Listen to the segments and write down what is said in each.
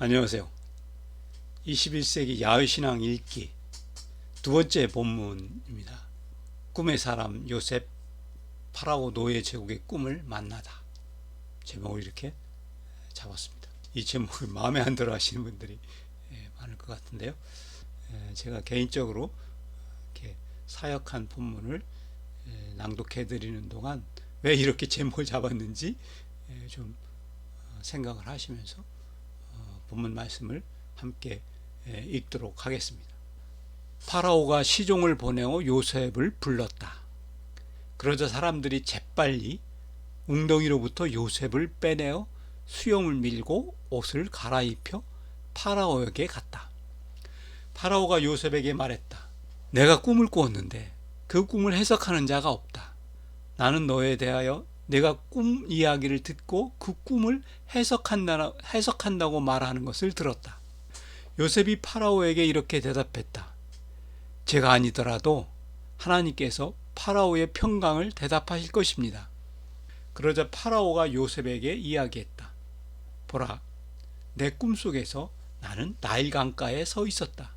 안녕하세요. 21세기 야외신앙 읽기 두 번째 본문입니다. 꿈의 사람 요셉, 파라오 노예 제국의 꿈을 만나다. 제목을 이렇게 잡았습니다. 이 제목이 마음에 안 들어 하시는 분들이 많을 것 같은데요. 제가 개인적으로 이렇게 사역한 본문을 낭독해 드리는 동안 왜 이렇게 제목을 잡았는지 좀 생각을 하시면서 본문 말씀을 함께 읽도록 하겠습니다. 파라오가 시종을 보내어 요셉을 불렀다. 그러자 사람들이 재빨리 웅덩이로부터 요셉을 빼내어 수염을 밀고 옷을 갈아입혀 파라오에게 갔다. 파라오가 요셉에게 말했다. 내가 꿈을 꾸었는데 그 꿈을 해석하는 자가 없다. 나는 너에 대하여 내가 꿈 이야기를 듣고 그 꿈을 해석한다고 말하는 것을 들었다. 요셉이 파라오에게 이렇게 대답했다. 제가 아니더라도 하나님께서 파라오의 평강을 대답하실 것입니다. 그러자 파라오가 요셉에게 이야기했다. 보라, 내 꿈속에서 나는 나일 강가에 서 있었다.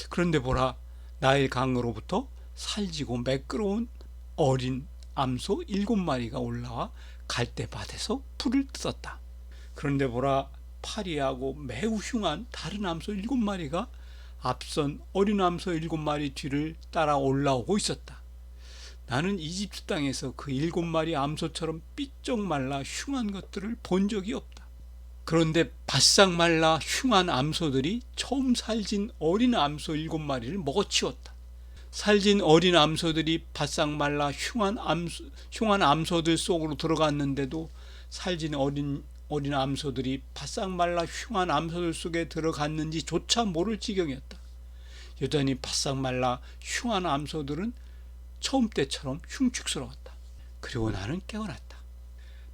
그런데 보라, 나일 강으로부터 살지고 매끄러운 어린 암소 7마리가 올라와 갈대밭에서 풀을 뜯었다. 그런데 보라, 파리하고 매우 흉한 다른 암소 7마리가 앞선 어린 암소 7마리 뒤를 따라 올라오고 있었다. 나는 이집트 땅에서 그 7마리 암소처럼 삐쩍 말라 흉한 것들을 본 적이 없다. 그런데 바싹 말라 흉한 암소들이 처음 살진 어린 암소 7마리를 먹어치웠다. 살진 어린 암소들이 바싹 말라 흉한 암소들 속으로 들어갔는데도 살진 어린 암소들이 바싹 말라 흉한 암소들 속에 들어갔는지조차 모를 지경이었다. 여전히 바싹 말라 흉한 암소들은 처음 때처럼 흉측스러웠다. 그리고 나는 깨어났다.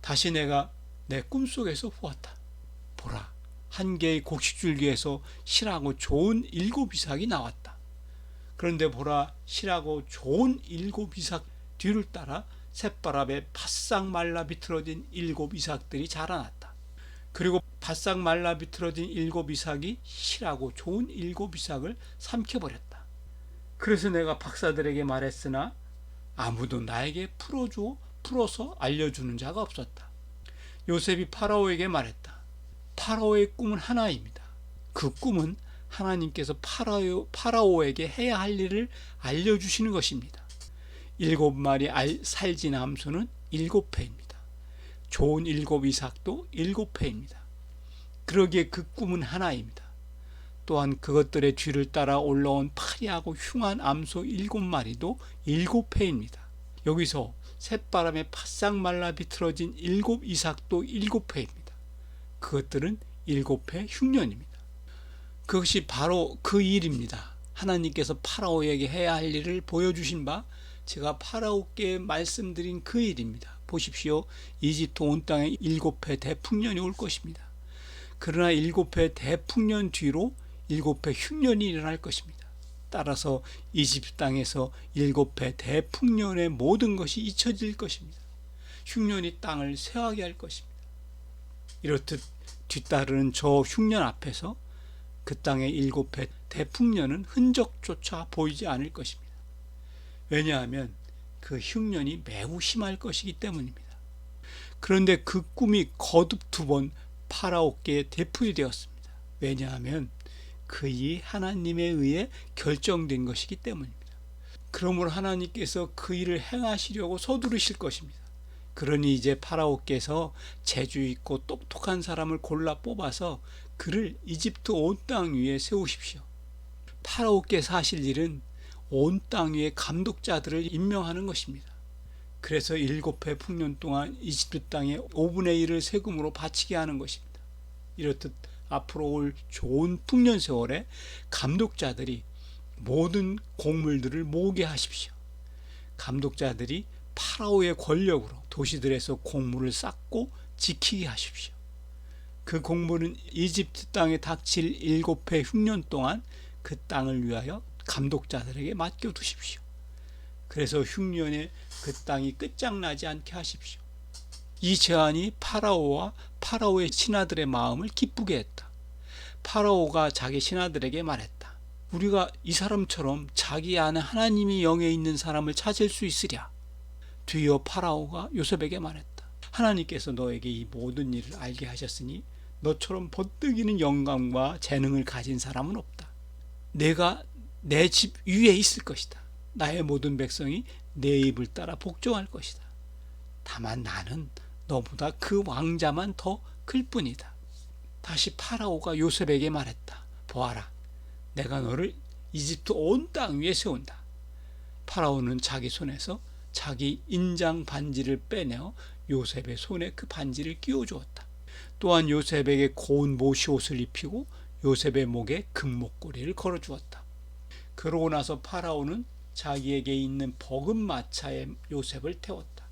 다시 내가 내 꿈속에서 보았다. 보라, 한 개의 곡식줄기에서 실하고 좋은 7이삭이 나왔다. 그런데 보라, 실하고 좋은 7이삭 뒤를 따라 샛바람에 바싹 말라 비틀어진 7이삭들이 자라났다. 그리고 바싹 말라 비틀어진 7이삭이 실하고 좋은 7이삭을 삼켜버렸다. 그래서 내가 박사들에게 말했으나 아무도 나에게 풀어서 알려주는 자가 없었다. 요셉이 파라오에게 말했다. 파라오의 꿈은 하나입니다. 그 꿈은 하나님께서 파라오에게 해야 할 일을 알려주시는 것입니다. 7마리 살진 암소는 7회입니다. 좋은 7이삭도 7회입니다. 그러기에 그 꿈은 하나입니다. 또한 그것들의 뒤를 따라 올라온 파리하고 흉한 암소 7마리도 7회입니다. 여기서 샛바람에 바싹 말라 비틀어진 7이삭도 7회입니다. 그것들은 7회 흉년입니다. 그것이 바로 그 일입니다. 하나님께서 파라오에게 해야 할 일을 보여주신 바 제가 파라오께 말씀드린 그 일입니다. 보십시오. 이집트 온 땅에 7회 대풍년이 올 것입니다. 그러나 7회 대풍년 뒤로 7회 흉년이 일어날 것입니다. 따라서 이집트 땅에서 7회 대풍년의 모든 것이 잊혀질 것입니다. 흉년이 땅을 쇠하게 할 것입니다. 이렇듯 뒤따르는 저 흉년 앞에서 그 땅의 7회 대풍년은 흔적조차 보이지 않을 것입니다. 왜냐하면 그 흉년이 매우 심할 것이기 때문입니다. 그런데 그 꿈이 거듭 2번 파라오께 되풀이 되었습니다. 왜냐하면 그 일이 하나님에 의해 결정된 것이기 때문입니다. 그러므로 하나님께서 그 일을 행하시려고 서두르실 것입니다. 그러니 이제 파라오께서 재주 있고 똑똑한 사람을 골라 뽑아서 그를 이집트 온 땅 위에 세우십시오. 파라오께서 하실 일은 온 땅 위에 감독자들을 임명하는 것입니다. 그래서 7회 풍년 동안 이집트 땅에 5분의 1을 세금으로 바치게 하는 것입니다. 이렇듯 앞으로 올 좋은 풍년 세월에 감독자들이 모든 곡물들을 모으게 하십시오. 감독자들이 파라오의 권력으로 도시들에서 곡물을 쌓고 지키게 하십시오. 그 곡물은 이집트 땅에 닥칠 7회 흉년 동안 그 땅을 위하여 감독자들에게 맡겨두십시오. 그래서 흉년에 그 땅이 끝장나지 않게 하십시오. 이 제안이 파라오와 파라오의 신하들의 마음을 기쁘게 했다. 파라오가 자기 신하들에게 말했다. 우리가 이 사람처럼 자기 안에 하나님이 영에 있는 사람을 찾을 수 있으랴. 뒤이어 파라오가 요셉에게 말했다. 하나님께서 너에게 이 모든 일을 알게 하셨으니 너처럼 번뜩이는 영감과 재능을 가진 사람은 없다. 내가 내 집 위에 있을 것이다. 나의 모든 백성이 내 입을 따라 복종할 것이다. 다만 나는 너보다 그 왕자만 더 클 뿐이다. 다시 파라오가 요셉에게 말했다. 보아라, 내가 너를 이집트 온 땅 위에 세운다. 파라오는 자기 손에서 자기 인장 반지를 빼내어 요셉의 손에 그 반지를 끼워주었다. 또한 요셉에게 고운 모시옷을 입히고 요셉의 목에 금목걸이를 걸어주었다. 그러고 나서 파라오는 자기에게 있는 버금 마차에 요셉을 태웠다.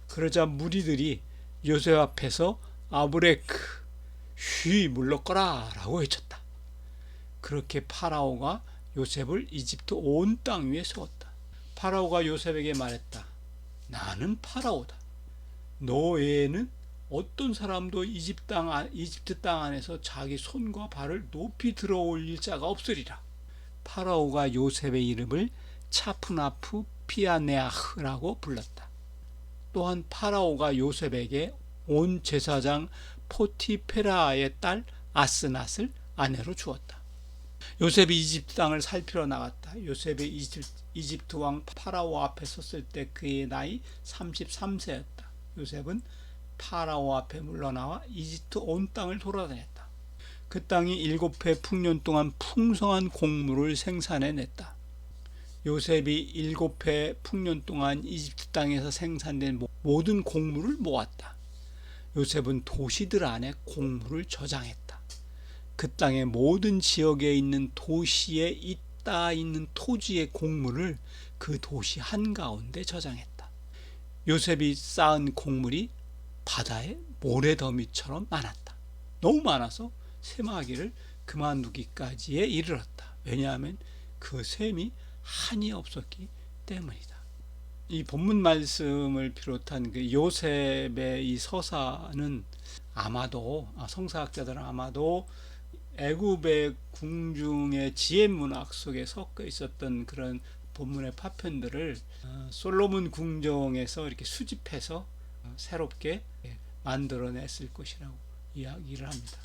그러자 무리들이 요셉 앞에서 아브레크, 쉬 물러거라 라고 외쳤다. 그렇게 파라오가 요셉을 이집트 온 땅 위에 세웠다. 파라오가 요셉에게 말했다. 나는 파라오다. 너 외에는 어떤 사람도 이집트 땅 안에서 자기 손과 발을 높이 들어 올릴 자가 없으리라. 파라오가 요셉의 이름을 차프나프 피아네아흐라고 불렀다. 또한 파라오가 요셉에게 온 제사장 포티페라의 딸 아스낫을 아내로 주었다. 요셉이 이집트 땅을 살피러 나갔다. 요셉이 이집트 왕 파라오 앞에 섰을 때 그의 나이 33세였다. 요셉은 파라오 앞에 물러나와 이집트 온 땅을 돌아다녔다. 그 땅이 7해 풍년 동안 풍성한 곡물을 생산해냈다. 요셉이 7해 풍년 동안 이집트 땅에서 생산된 모든 곡물을 모았다. 요셉은 도시들 안에 곡물을 저장했다. 그 땅의 모든 지역에 있는 도시에 있는 토지의 곡물을 그 도시 한가운데 저장했다. 요셉이 쌓은 곡물이 바다의 모래더미처럼 많았다. 너무 많아서 셈하기를 그만두기까지에 이르렀다. 왜냐하면 그 셈이 한이 없었기 때문이다. 이 본문 말씀을 비롯한 그 요셉의 이 서사는 아마도 성사학자들은 아마도 애굽의 궁중의 지혜 문학 속에 섞여 있었던 그런 본문의 파편들을 솔로몬 궁정에서 이렇게 수집해서 새롭게 만들어냈을 것이라고 이야기를 합니다.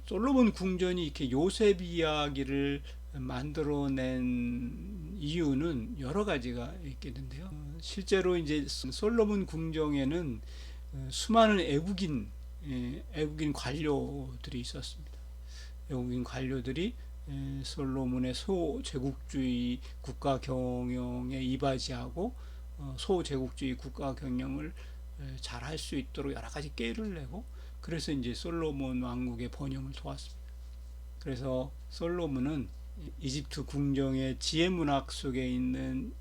솔로몬 궁전이 이렇게 요셉 이야기를 만들어낸 이유는 여러 가지가 있겠는데요. 실제로 이제 솔로몬 궁정에는 수많은 애국인 관료들이 있었습니다. 외국인 관료들이 솔로몬의 소제국주의 국가 경영에 이바지하고 소제국주의 국가 경영을 잘 할 수 있도록 여러 가지 꾀를 내고, 그래서 이제 솔로몬 왕국의 번영을 도왔습니다. 그래서 솔로몬은 이집트 궁정의 지혜 문학 속에 있는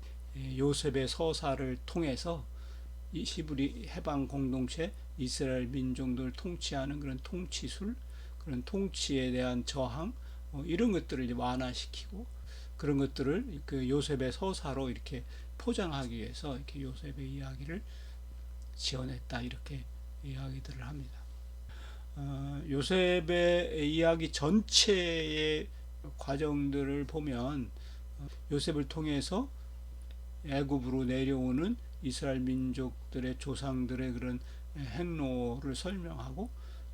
요셉의 서사를 통해서 이 히브리 해방 공동체 이스라엘 민족들을 통치하는 그런 통치술, 그런 통치에 대한 저항, 이런 것들을 이제 완화시키고, 그런 것들을 그 요셉의 서사로 이렇게 포장하기 위해서 이렇게 요셉의 이야기를 지어냈다, 이렇게 이야기들을 합니다. 요셉의 이야기 전체의 과정들을 보면 요셉을 통해서 애굽으로 내려오는 이스라엘 민족들의 조상들의 그런 행로를 설명하고,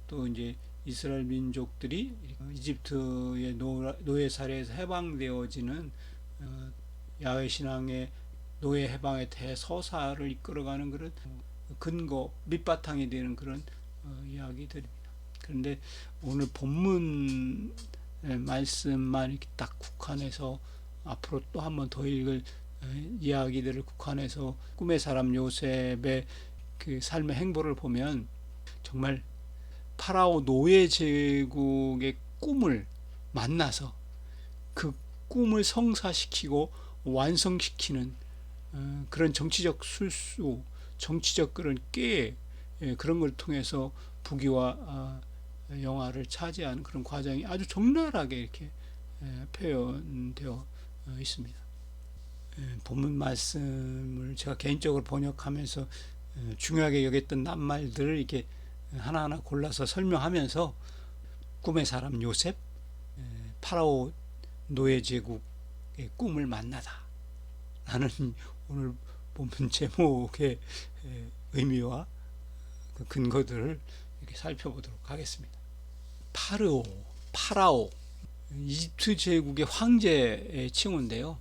또 이제 이스라엘 민족들이 이집트의 노예살에서 해방되어지는 야훼 신앙의 노예 해방에 대해 서사를 이끌어가는 그런 근거, 밑바탕이 되는 그런 이야기들입니다. 그런데 오늘 본문 말씀만 이렇게 딱 국한해서 앞으로 또 한 번 더 읽을 이야기들을 국한해서 꿈의 사람 요셉의 그 삶의 행보를 보면 정말 파라오 노예 제국의 꿈을 만나서 그 꿈을 성사시키고 완성시키는 그런 정치적 술수, 정치적 그런 꾀, 그런 걸 통해서 부귀와 영화를 차지하는 그런 과정이 아주 적나라하게 이렇게 표현되어 있습니다. 본문 말씀을 제가 개인적으로 번역하면서 중요하게 여겼던 낱말들을 이렇게 하나하나 골라서 설명하면서 꿈의 사람 요셉, 파라오 노예 제국의 꿈을 만나다 라는 오늘 본문 제목의 의미와 그 근거들을 이렇게 살펴보도록 하겠습니다. 파라오, 이집트 제국의 황제의 칭호인데요.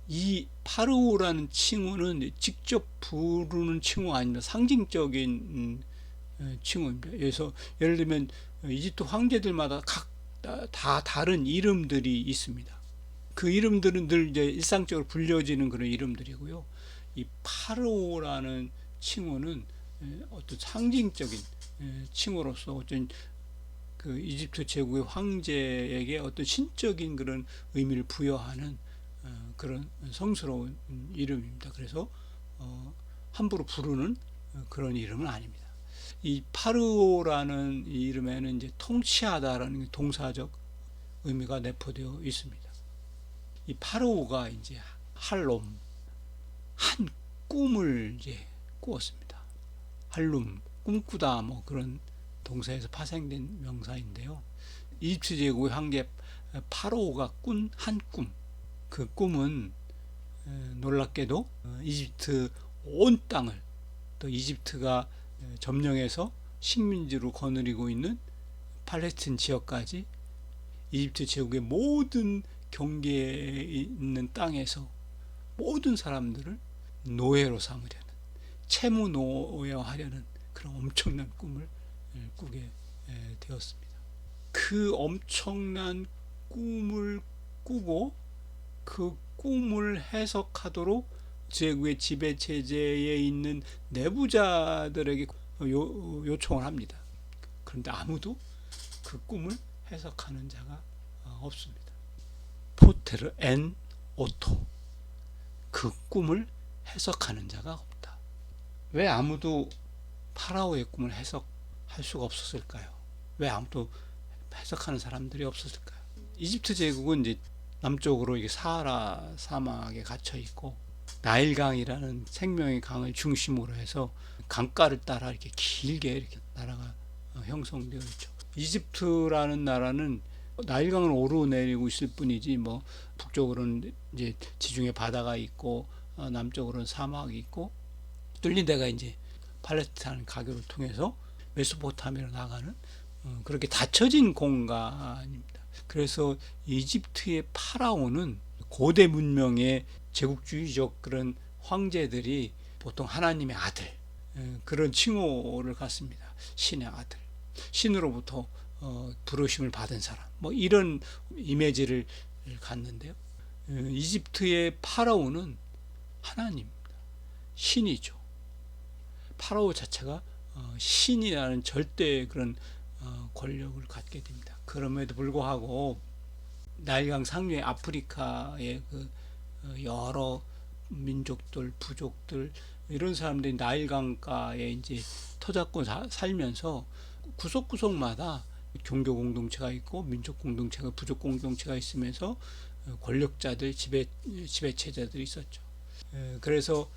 이 파라오라는 칭호는 직접 부르는 칭호가 아닙니다. 상징적인 칭호입니다. 그래서 예를 들면 이집트 황제들마다 다 다른 이름들이 있습니다. 그 이름들은 늘 이제 일상적으로 불려지는 그런 이름들이고요. 이 파라오라는 칭호는 어떤 상징적인 칭호로서 어떤 그 이집트 제국의 황제에게 어떤 신적인 그런 의미를 부여하는 그런 성스러운 이름입니다. 그래서 함부로 부르는 그런 이름은 아닙니다. 이 파르오라는 이름에는 이제 통치하다라는 동사적 의미가 내포되어 있습니다. 이 파르오가 이제 할롬, 한 꿈을 이제 꾸었습니다. 할룸, 꿈꾸다 뭐 그런 동사에서 파생된 명사인데요. 이집트 제국의 황제 파라오가 꾼 한 꿈. 그 꿈은 놀랍게도 이집트 온 땅을, 또 이집트가 점령해서 식민지로 거느리고 있는 팔레스틴 지역까지 이집트 제국의 모든 경계에 있는 땅에서 모든 사람들을 노예로 삼으려는, 채무 노예화하려는 그런 엄청난 꿈을 꾸게 되었습니다. 그 엄청난 꿈을 꾸고 그 꿈을 해석하도록 제국의 지배 체제에 있는 내부자들에게 요청을 합니다. 그런데 아무도 그 꿈을 해석하는 자가 없습니다. 포테르 엔 오토, 그 꿈을 해석하는 자가 없다. 왜 아무도 파라오의 꿈을 해석할 수가 없었을까요? 왜 아무도 해석하는 사람들이 없었을까요? 이집트 제국은 이제 남쪽으로 이게 사하라 사막에 갇혀 있고 나일강이라는 생명의 강을 중심으로 해서 강가를 따라 이렇게 길게 이렇게 나라가 형성되어 있죠. 이집트라는 나라는 나일강을 오르내리고 있을 뿐이지 뭐 북쪽으로는 이제 지중해 바다가 있고 남쪽으로는 사막이 있고 뚫린 데가 이제 팔레스타인 가교를 통해서 메소포타미아로 나가는 그렇게 닫혀진 공간입니다. 그래서 이집트의 파라오는 고대 문명의 제국주의적 그런 황제들이 보통 하나님의 아들, 그런 칭호를 갖습니다. 신의 아들, 신으로부터 부르심을 받은 사람, 뭐 이런 이미지를 갖는데요. 이집트의 파라오는 하나님입니다. 신이죠. 파라오 자체가 신이라는 절대 그런 권력을 갖게 됩니다. 그럼에도 불구하고 나일강 상류의 아프리카의 그 여러 민족들, 부족들 이런 사람들이 나일강가에 이제 터잡고 살면서 구석구석마다 종교 공동체가 있고 민족 공동체가, 부족 공동체가 있으면서 권력자들, 지배체제들이 있었죠. 그래서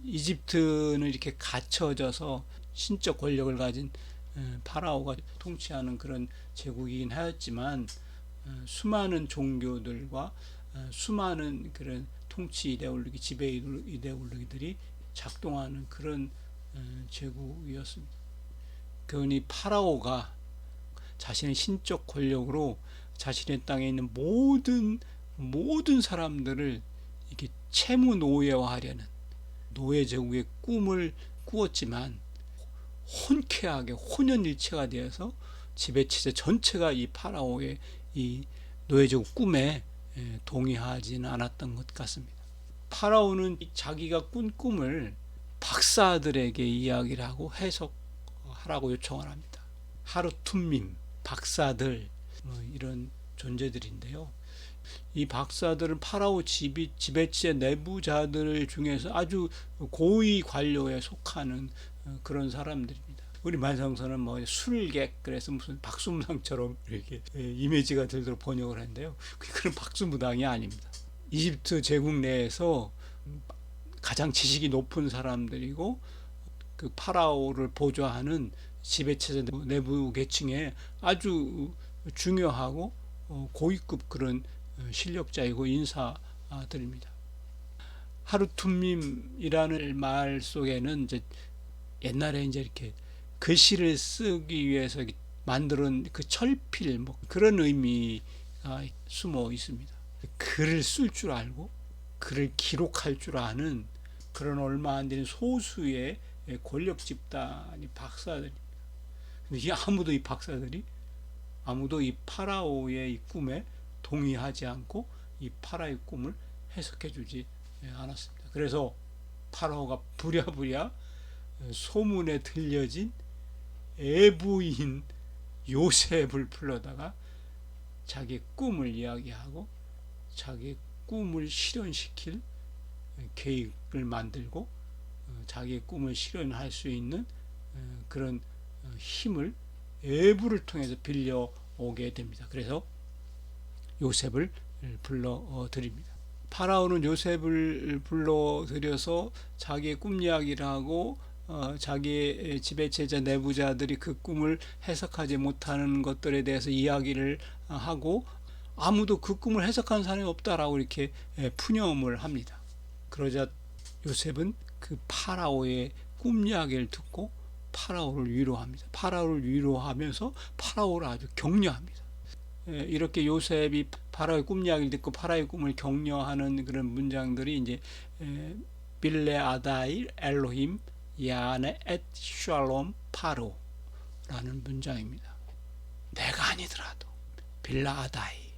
이집트는 이렇게 갇혀져서 신적 권력을 가진 파라오가 통치하는 그런 제국이긴 하였지만 수많은 종교들과 수많은 그런 통치 이데올로기, 지배 이데올로기들이 작동하는 그런 제국이었습니다. 그러니 파라오가 자신의 신적 권력으로 자신의 땅에 있는 모든 사람들을 이렇게 채무 노예화하려는 노예 제국의 꿈을 꾸었지만 혼쾌하게 혼연일체가 되어서 지배체제 전체가 이 파라오의 이 노예 제국 꿈에 동의하지는 않았던 것 같습니다. 파라오는 자기가 꾼 꿈을 박사들에게 이야기를 하고 해석하라고 요청을 합니다. 하루툼밈, 박사들, 이런 존재들인데요. 이 박사들은 파라오 지배체 내부자들 중에서 아주 고위 관료에 속하는 그런 사람들입니다. 우리 만성서는 뭐 술객, 그래서 무슨 박수무당처럼 이렇게 이미지가 들도록 번역을 했는데요. 그런 박수무당이 아닙니다. 이집트 제국 내에서 가장 지식이 높은 사람들이고 그 파라오를 보좌하는 지배체제 내부 계층에 아주 중요하고 고위급 그런 실력자이고 인사들입니다. 하루툼님이라는 말 속에는 이제 옛날에 이제 이렇게 글씨를 쓰기 위해서 만드는 그 철필 뭐 그런 의미가 숨어 있습니다. 글을 쓸 줄 알고 글을 기록할 줄 아는 그런 얼마 안 되는 소수의 권력 집단이 박사들입니다. 근데 아무도 이 파라오의 이 꿈에 동의하지 않고 이 파라오의 꿈을 해석해 주지 않았습니다. 그래서 파라오가 부랴부랴 소문에 들려진 애부인 요셉을 불러다가 자기 꿈을 이야기하고 자기 꿈을 실현시킬 계획을 만들고 자기 꿈을 실현할 수 있는 그런 힘을 애부를 통해서 빌려오게 됩니다. 그래서 요셉을 불러드립니다. 파라오는 요셉을 불러들여서 자기의 꿈 이야기를 하고 자기의 지배체제 내부자들이 그 꿈을 해석하지 못하는 것들에 대해서 이야기를 하고 아무도 그 꿈을 해석하는 사람이 없다라고 이렇게 푸념을 합니다. 그러자 요셉은 그 파라오의 꿈 이야기를 듣고 파라오를 위로합니다. 파라오를 위로하면서 파라오를 아주 격려합니다. 이렇게 요셉이 파라오의 꿈 이야기를 듣고 파라오의 꿈을 격려하는 그런 문장들이 이제 빌레 아다일 엘로힘 야네 엣 샬롬 파로라는 문장입니다. 내가 아니더라도 빌라 아다이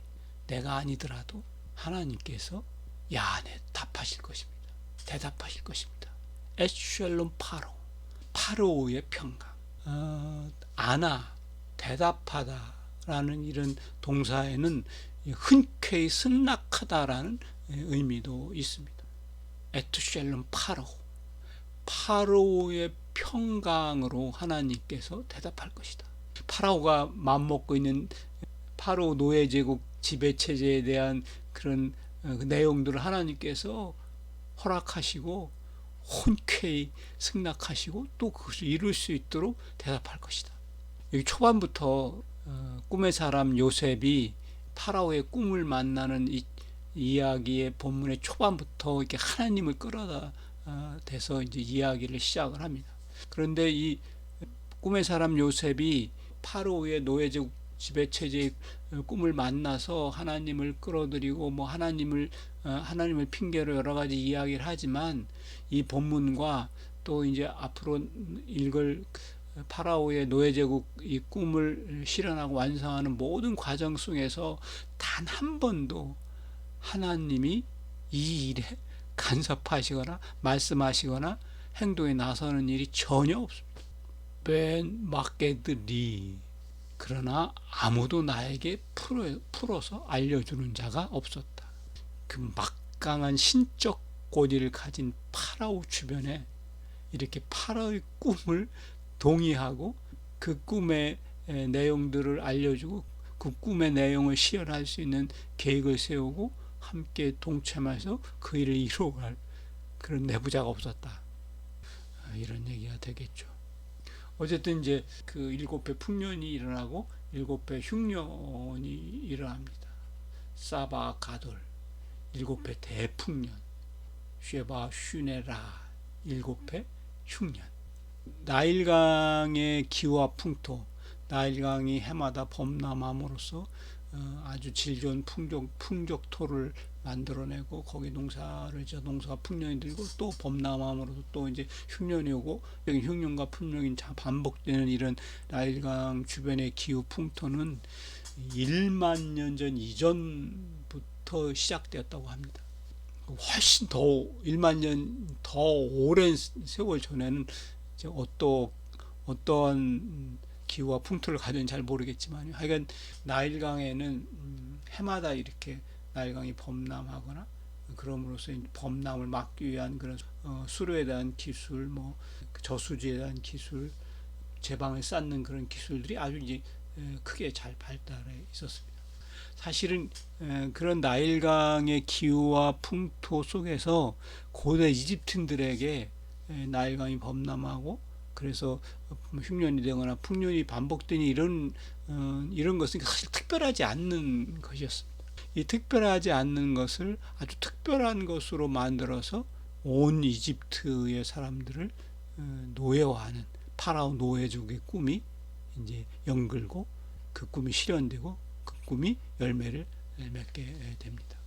내가 아니더라도 하나님께서 야네 답하실 것입니다. 대답하실 것입니다. 엣 샬롬 파로의 평강. 아나 대답하다라는 이런 동사에는 흔쾌히 승낙하다라는 의미도 있습니다. 에투셀름 파로의 평강으로 하나님께서 대답할 것이다. 파라오가 맘먹고 있는 파라오 노예 제국 지배 체제에 대한 그런 내용들을 하나님께서 허락하시고 흔쾌히 승낙하시고 또 그것을 이룰 수 있도록 대답할 것이다. 여기 초반부터 꿈의 사람 요셉이 파라오의 꿈을 만나는 이 이야기의 본문의 초반부터 이렇게 하나님을 끌어다 대서 이제 이야기를 시작을 합니다. 그런데 이 꿈의 사람 요셉이 파라오의 노예제국 지배체제의 꿈을 만나서 하나님을 끌어들이고 뭐 하나님을 핑계로 여러 가지 이야기를 하지만 이 본문과 또 이제 앞으로 읽을 파라오의 노예제국 이 꿈을 실현하고 완성하는 모든 과정 속에서 단 한 번도 하나님이 이 일에 간섭하시거나 말씀하시거나 행동에 나서는 일이 전혀 없습니다. 벤 마게드리 그러나 아무도 나에게 풀어서 알려주는 자가 없었다. 그 막강한 신적 고리를 가진 파라오 주변에 이렇게 파라오의 꿈을 동의하고 그 꿈의 내용들을 알려주고 그 꿈의 내용을 실현할 수 있는 계획을 세우고 함께 동참해서 그 일을 이루어갈 그런 내부자가 없었다. 이런 얘기가 되겠죠. 어쨌든 이제 그 7배 풍년이 일어나고 7배 흉년이 일어납니다. 사바 가돌 7배 대풍년 쉐바 슈네라 7배 흉년. 나일강의 기후와 풍토, 나일강이 해마다 범람함으로써 아주 질 좋은 풍족토를 만들어내고 거기 농사가 풍년이 들고 또 범람함으로써 또 이제 흉년이 오고 여기 흉년과 풍년이 반복되는 이런 나일강 주변의 기후 풍토는 1만 년 전 이전부터 시작되었다고 합니다. 훨씬 더 1만 년 더 오랜 세월 전에는 이제 어떠한 기후와 풍토를 가졌는지 잘 모르겠지만 하여간 나일강에는 해마다 이렇게 나일강이 범람하거나 그럼으로써 범람을 막기 위한 그런 수로에 대한 기술, 뭐 저수지에 대한 기술, 제방을 쌓는 그런 기술들이 아주 이제 크게 잘 발달해 있었습니다. 사실은 그런 나일강의 기후와 풍토 속에서 고대 이집트인들에게 나일강이 범람하고 그래서 흉년이 되거나 풍년이 반복되니 이런 이런 것은 사실 특별하지 않는 것이었습니다. 이 특별하지 않는 것을 아주 특별한 것으로 만들어서 온 이집트의 사람들을 노예화하는 파라오 노예족의 꿈이 이제 연결고 그 꿈이 실현되고 그 꿈이 열매를 맺게 됩니다.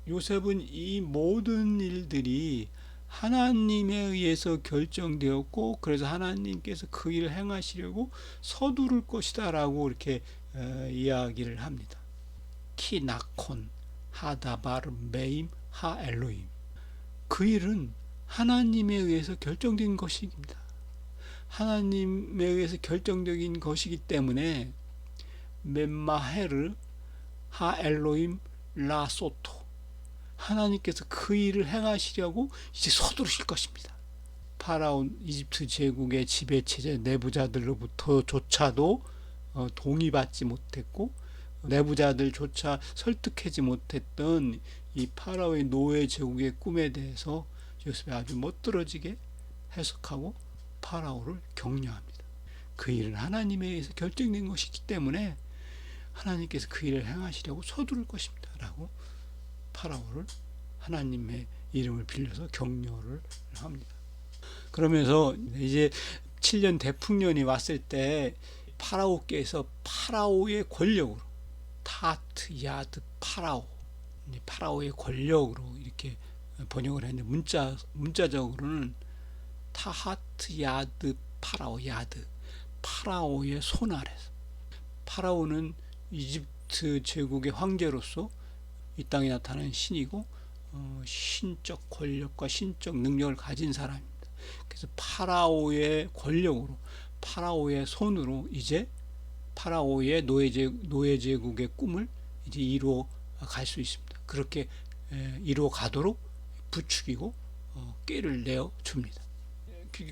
요셉은 이 모든 일들이 하나님에 의해서 결정되었고 그래서 하나님께서 그 일을 행하시려고 서두를 것이다 라고 이렇게 이야기를 합니다. 키나콘 하다바르 메임 하 엘로임, 그 일은 하나님에 의해서 결정된 것입니다. 하나님에 의해서 결정된 것이기 때문에 멤마헤르 하 엘로임 라소토, 하나님께서 그 일을 행하시려고 이제 서두르실 것입니다. 파라온 이집트 제국의 지배체제 내부자들로부터조차도 동의받지 못했고 내부자들조차 설득하지 못했던 이 파라오의 노예 제국의 꿈에 대해서 요셉이 아주 멋들어지게 해석하고 파라오를 격려합니다. 그 일은 하나님에 의해서 결정된 것이기 때문에 하나님께서 그 일을 행하시려고 서두를 것입니다 라고 파라오를 하나님의 이름을 빌려서 격려를 합니다. 그러면서 이제 7년 대풍년이 왔을 때 파라오께서 파라오의 권력으로 타트 야드 파라오, 파라오의 권력으로 이렇게 번역을 했는데 문자적으로는 타하트 야드 파라오, 야드 파라오의 손 아래서, 파라오는 이집트 제국의 황제로서 이 땅에 나타나는 신이고 신적 권력과 신적 능력을 가진 사람입니다. 그래서 파라오의 권력으로 파라오의 손으로 이제 파라오의 노예 제국의 꿈을 이제 이루어 갈 수 있습니다. 그렇게 이루어 가도록 부추기고 꾀를 내어 줍니다.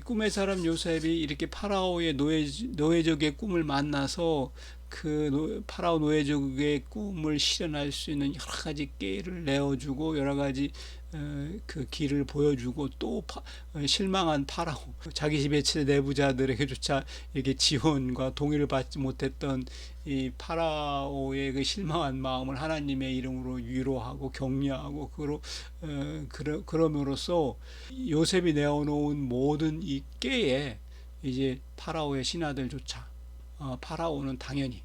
꿈의 사람 요셉이 이렇게 파라오의 노예족의 꿈을 만나서 그 파라오 노예족의 꿈을 실현할 수 있는 여러 가지 꾀를 내어주고 여러 가지 그 길을 보여주고 또 실망한 파라오, 자기 집의 내부자들에게조차 이렇게 지원과 동의를 받지 못했던 이 파라오의 그 실망한 마음을 하나님의 이름으로 위로하고 격려하고 그럼으로써 요셉이 내어놓은 모든 이 꾀에 이제 파라오의 신하들조차 파라오는 당연히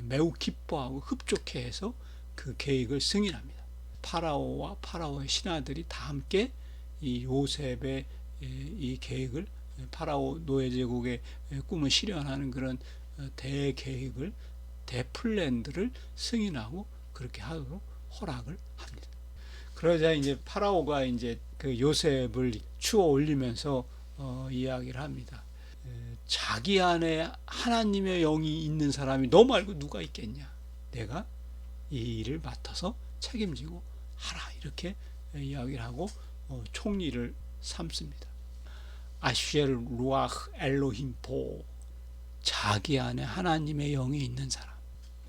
매우 기뻐하고 흡족해해서 그 계획을 승인합니다. 파라오와 파라오의 신하들이 다 함께 이 요셉의 이 계획을, 파라오 노예 제국의 꿈을 실현하는 그런 대계획을, 대플랜들을 승인하고 그렇게 하도록 허락을 합니다. 그러자 이제 파라오가 이제 그 요셉을 추어 올리면서 이야기를 합니다. 자기 안에 하나님의 영이 있는 사람이 너 말고 누가 있겠냐? 내가 이 일을 맡아서 책임지고 하라, 이렇게 이야기를 하고 총리를 삼습니다. 아쉘 루아흐 엘로힘 보, 자기 안에 하나님의 영이 있는 사람.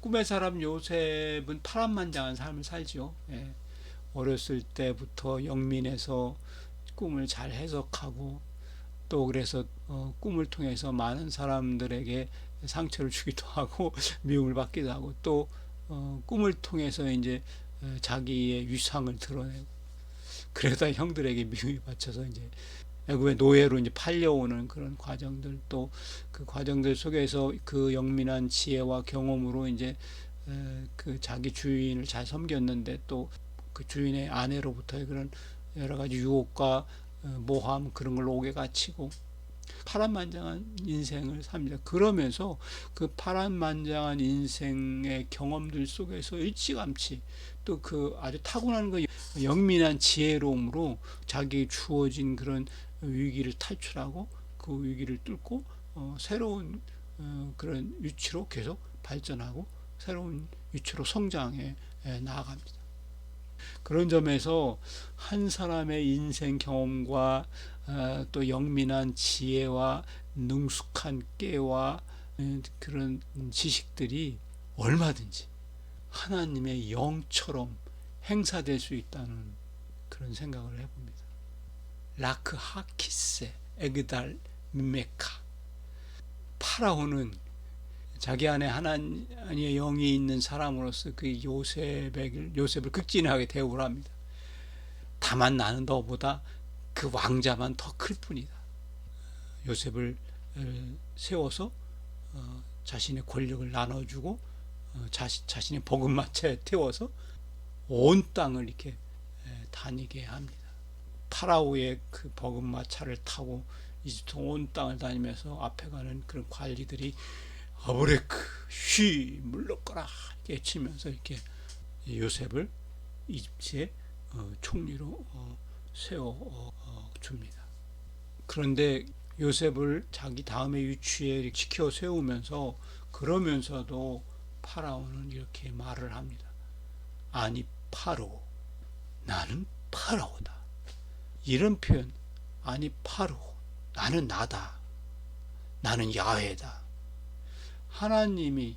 꿈의 사람 요셉은 파란만장한 삶을 살죠. 어렸을 때부터 영민해서 꿈을 잘 해석하고 또 그래서 꿈을 통해서 많은 사람들에게 상처를 주기도 하고 미움을 받기도 하고 또 꿈을 통해서 이제 자기의 위상을 드러내고 그러다 형들에게 미움이 받쳐서 이제 애굽의 노예로 이제 팔려오는 그런 과정들, 또 그 과정들 속에서 그 영민한 지혜와 경험으로 이제 그 자기 주인을 잘 섬겼는데 또 그 주인의 아내로부터의 그런 여러 가지 유혹과 모함 그런 걸로 옥에 갇히고 파란만장한 인생을 삽니다. 그러면서 그 파란만장한 인생의 경험들 속에서 일찌감치 또 그 아주 타고난 그 영민한 지혜로움으로 자기에 주어진 그런 위기를 탈출하고 그 위기를 뚫고 새로운 그런 위치로 계속 발전하고 새로운 위치로 성장해 나아갑니다. 그런 점에서 한 사람의 인생 경험과 또 영민한 지혜와 능숙한 꾀와 그런 지식들이 얼마든지 하나님의 영처럼 행사될 수 있다는 그런 생각을 해봅니다. 라크 하키세 에그달 미메카, 파라오는 자기 안에 하나님의 영이 있는 사람으로서 그 요셉을 극진하게 대우를 합니다. 다만 나는 너보다 그 왕자만 더 클 뿐이다. 요셉을 세워서 자신의 권력을 나눠주고 자신의 복음마차에 태워서 온 땅을 이렇게 다니게 합니다. 파라오의 그 복음마차를 타고 이집트 온 땅을 다니면서 앞에 가는 그런 관리들이 아브레크 쉬 물러거라 이렇게 외치면서 이렇게 요셉을 이집트의 총리로 세워 줍니다. 그런데 요셉을 자기 다음의 위치에 지켜 세우면서 그러면서도 파라오는 이렇게 말을 합니다. 아니 파라오, 나는 파라오다. 이런 표현, 아니 파라오, 나는 나다. 나는 야훼다. 하나님이,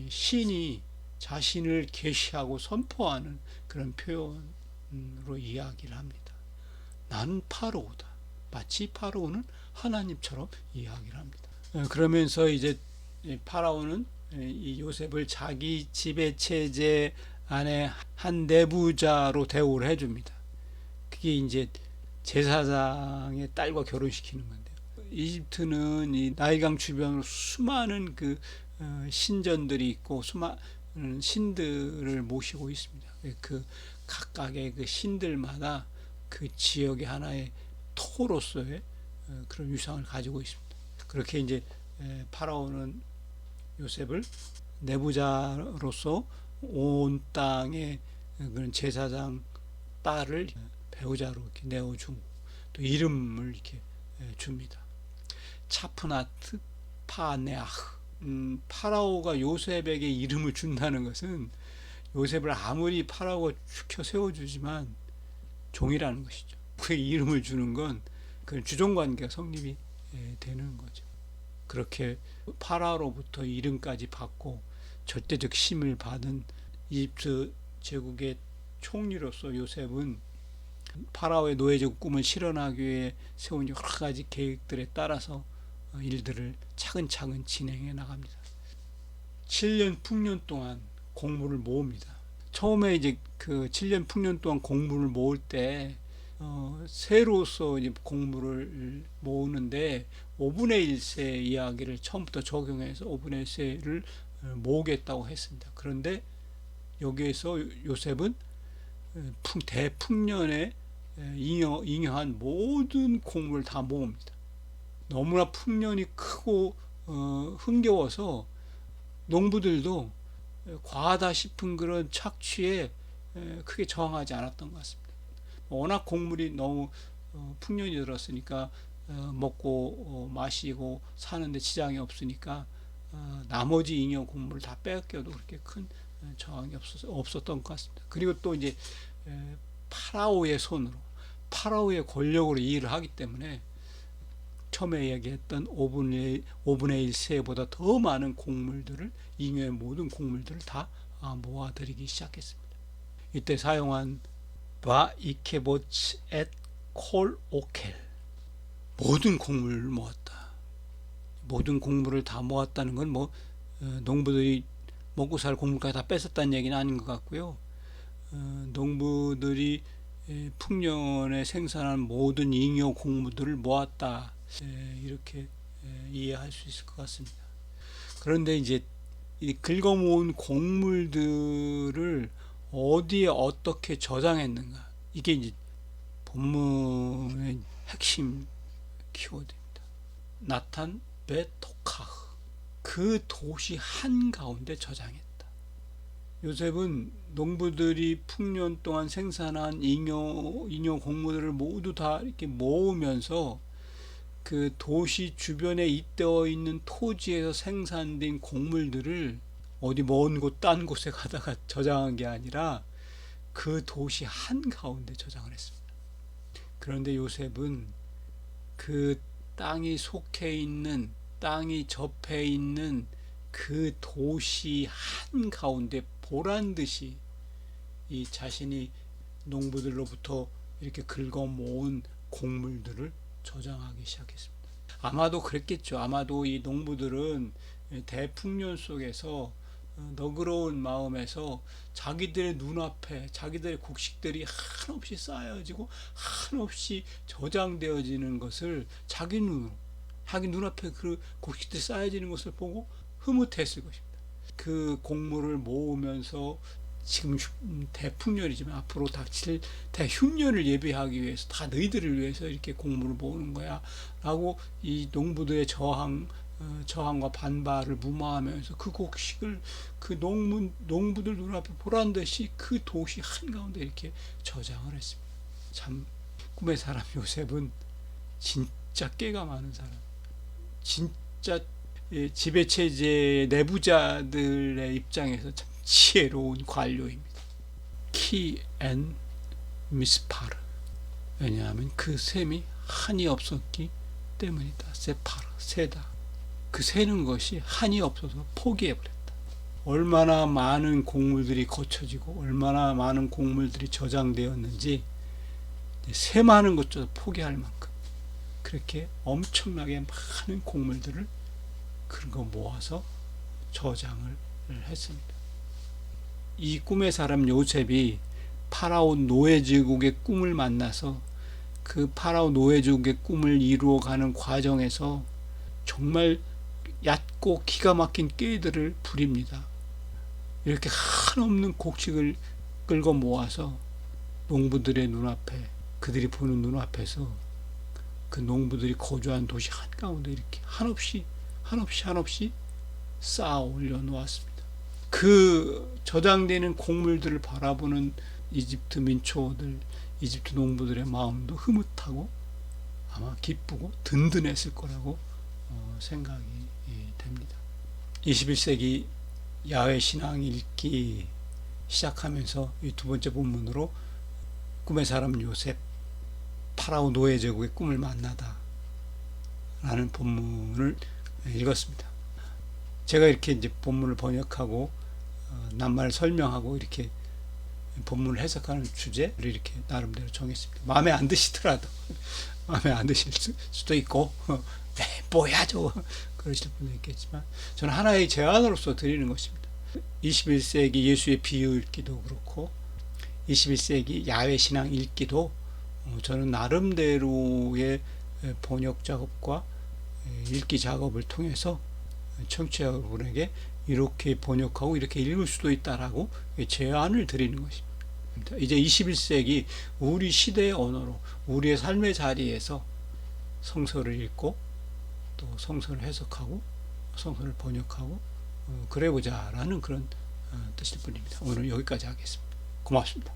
신이 자신을 계시하고 선포하는 그런 표현으로 이야기를 합니다. 나는 파라오다. 마치 파라오는 하나님처럼 이야기를 합니다. 그러면서 이제 파라오는 이 요셉을 자기 지배 체제 안에 한 내부자로 대우를 해줍니다. 그게 이제 제사장의 딸과 결혼시키는 건데요. 이집트는 이 나일강 주변으로 수많은 그 신전들이 있고 수많은 신들을 모시고 있습니다. 그 각각의 그 신들마다 그 지역의 하나의 토로서의 그런 유상을 가지고 있습니다. 그렇게 이제 파라오는 요셉을 내부자로서 온 땅의 그런 제사장 딸을 배우자로 이렇게 내어주고 또 이름을 이렇게 줍니다. 차프나트 파네아흐. 파라오가 요셉에게 이름을 준다는 것은 요셉을 아무리 파라오가 축혀 세워주지만 종이라는 것이죠. 그 이름을 주는 건 그 주종관계가 성립이 되는 거죠. 그렇게 파라오로부터 이름까지 받고 절대적 힘을 받은 이집트 제국의 총리로서 요셉은 파라오의 노예제국 꿈을 실현하기 위해 세운 여러 가지 계획들에 따라서 일들을 차근차근 진행해 나갑니다. 7년 풍년 동안 곡물을 모읍니다. 처음에 이제 그 7년 풍년 동안 곡물을 모을 때 새로서 이제 곡물을 모으는데 5분의 1세 이야기를 처음부터 적용해서 5분의 1세를 모으겠다고 했습니다. 그런데 여기에서 요셉은 대풍년에 잉여한 모든 곡물을 다 모읍니다. 너무나 풍년이 크고 흥겨워서 농부들도 과하다 싶은 그런 착취에 크게 저항하지 않았던 것 같습니다. 워낙 곡물이 너무 풍년이 들었으니까 먹고 마시고 사는데 지장이 없으니까 나머지 잉여 곡물을 다 뺏겨도 그렇게 큰 저항이 없었던 것 같습니다. 그리고 또 이제 파라오의 손으로 파라오의 권력으로 일을 하기 때문에 처음에 얘기했던 5분의 1세보다 더 많은 곡물들을 잉여의 모든 곡물들을 다 모아들이기 시작했습니다. 이때 사용한 바 이케보츠 앳 콜 오켈, 모든 곡물을 모았다. 모든 곡물을 다 모았다는 건 농부들이 먹고 살 곡물까지 다 뺏었다는 얘기는 아닌 것 같고요. 농부들이 풍년에 생산한 모든 잉여 곡물들을 모았다, 이렇게 이해할 수 있을 것 같습니다. 그런데 이제 이 긁어모은 곡물들을 어디에 어떻게 저장했는가, 이게 이제 본문의 핵심 키워드입니다. 나탄 베토카흐, 그 도시 한가운데 저장했다. 요셉은 농부들이 풍년 동안 생산한 잉여 곡물들을 모두 다 이렇게 모으면서 그 도시 주변에 잇대어 있는 토지에서 생산된 곡물들을 어디 먼 곳 딴 곳에 가다가 저장한 게 아니라 그 도시 한가운데 저장을 했습니다. 그런데 요셉은 그 땅이 속해 있는, 땅이 접해 있는 그 도시 한가운데 보란듯이 이 자신이 농부들로부터 이렇게 긁어 모은 곡물들을 저장하기 시작했습니다. 아마도 그랬겠죠. 아마도 이 농부들은 대풍년 속에서 너그러운 마음에서 자기들의 눈앞에 자기들의 곡식들이 한없이 쌓여지고 한없이 저장되어지는 것을 자기 눈앞에 그 곡식들이 쌓여지는 것을 보고 흐뭇했을 것입니다. 그 곡물을 모으면서 지금 대풍년이지만 앞으로 닥칠 대흉년을 예비하기 위해서 다 너희들을 위해서 이렇게 곡물을 모으는 거야 라고 이 농부들의 저항과 반발을 무마하면서 그 곡식을 그 농부들 눈앞에 보란 듯이 그 도시 한가운데 이렇게 저장을 했습니다. 참 꿈의 사람 요셉은 진짜 깨가 많은 사람, 진짜 지배체제 내부자들의 입장에서 참 지혜로운 관료입니다. 키 앤 미스파르. 왜냐하면 그 셈이 한이 없었기 때문이다. 세파르, 세다. 그 세는 것이 한이 없어서 포기해버렸다. 얼마나 많은 곡물들이 거쳐지고 얼마나 많은 곡물들이 저장되었는지 세 많은 것조차 포기할 만큼 그렇게 엄청나게 많은 곡물들을 그런 거 모아서 저장을 했습니다. 이 꿈의 사람 요셉이 파라오 노예제국의 꿈을 만나서 그 파라오 노예제국의 꿈을 이루어가는 과정에서 정말 얕고 기가 막힌 꾀들을 부립니다. 이렇게 한없는 곡식을 끌고 모아서 농부들의 눈앞에 그들이 보는 눈앞에서 그 농부들이 거주한 도시 한가운데 이렇게 한없이 쌓아 올려놓았습니다. 그 저장되는 곡물들을 바라보는 이집트 민초들, 이집트 농부들의 마음도 흐뭇하고 아마 기쁘고 든든했을 거라고 생각이 됩니다. 21세기 야훼 신앙 읽기 시작하면서 이 두 번째 본문으로 꿈의 사람 요셉, 파라오 노예 제국의 꿈을 만나다 라는 본문을 읽었습니다. 제가 이렇게 이제 본문을 번역하고 낱말 설명하고 이렇게 본문을 해석하는 주제를 이렇게 나름대로 정했습니다. 마음에 안 드시더라도 마음에 안 드실 수도 있고 뭐야 저거 그러실 분도 있겠지만 저는 하나의 제안으로서 드리는 것입니다. 21세기 예수의 비유 읽기도 그렇고 21세기 야훼 신앙 읽기도 저는 나름대로의 번역 작업과 읽기 작업을 통해서 청취자 여러분에게 이렇게 번역하고 이렇게 읽을 수도 있다라고 제안을 드리는 것입니다. 이제 21세기 우리 시대의 언어로 우리의 삶의 자리에서 성서를 읽고 또 성서를 해석하고 성서를 번역하고 그래보자라는 그런 뜻일 뿐입니다. 오늘 여기까지 하겠습니다. 고맙습니다.